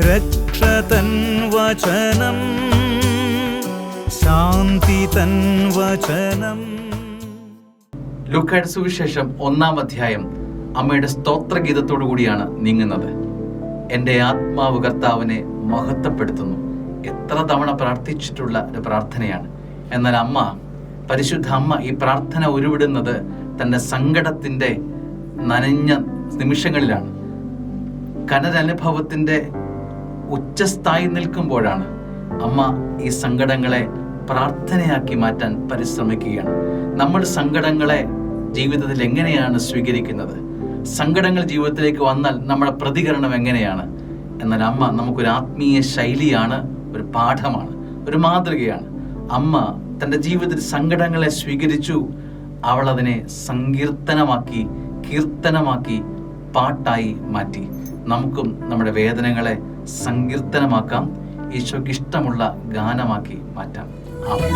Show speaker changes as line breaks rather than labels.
രക്ഷ തൻ വചനം, ശാന്തി തൻ വചനം.
ലൂക്കായുടെ സുവിശേഷം 1-ാം അധ്യായം അമ്മയുടെ സ്തോത്രഗീതത്തോടു കൂടിയാണ് നീങ്ങുന്നത്. എൻ്റെ ആത്മാവ് കർത്താവിനെ മഹത്വപ്പെടുത്തുന്നു. എത്ര തവണ പ്രാർത്ഥിച്ചിട്ടുള്ള ഒരു പ്രാർത്ഥനയാണ്. എന്നാൽ പരിശുദ്ധ അമ്മ ഈ പ്രാർത്ഥന ഉരുവിടുന്നത് തൻ്റെ സങ്കടത്തിൻ്റെ നനഞ്ഞ നിമിഷങ്ങളിലാണ്. കനരനുഭവത്തിൻ്റെ ഉച്ചസ്ഥായി നിൽക്കുമ്പോഴാണ് അമ്മ ഈ സങ്കടങ്ങളെ പ്രാർത്ഥനയാക്കി മാറ്റാൻ പരിശ്രമിക്കുകയാണ്. നമ്മൾ സങ്കടങ്ങളെ ജീവിതത്തിൽ എങ്ങനെയാണ് സ്വീകരിക്കുന്നത്? സങ്കടങ്ങൾ ജീവിതത്തിലേക്ക് വന്നാൽ നമ്മുടെ പ്രതികരണം എങ്ങനെയാണ്? എന്നാൽ അമ്മ നമുക്കൊരു ആത്മീയ ശൈലിയാണ്, ഒരു പാഠമാണ്, ഒരു മാതൃകയാണ്. അമ്മ തൻ്റെ ജീവിതത്തിൽ സങ്കടങ്ങളെ സ്വീകരിച്ചു. അവൾ അതിനെ സങ്കീർത്തനമാക്കി, കീർത്തനമാക്കി, പാട്ടായി മാറ്റി. നമുക്കും നമ്മുടെ വേദനകളെ സങ്കീർത്തനമാക്കാം, ഈശോയ്ക്ക് ഇഷ്ടമുള്ള ഗാനമാക്കി മാറ്റാം. ആമേൻ.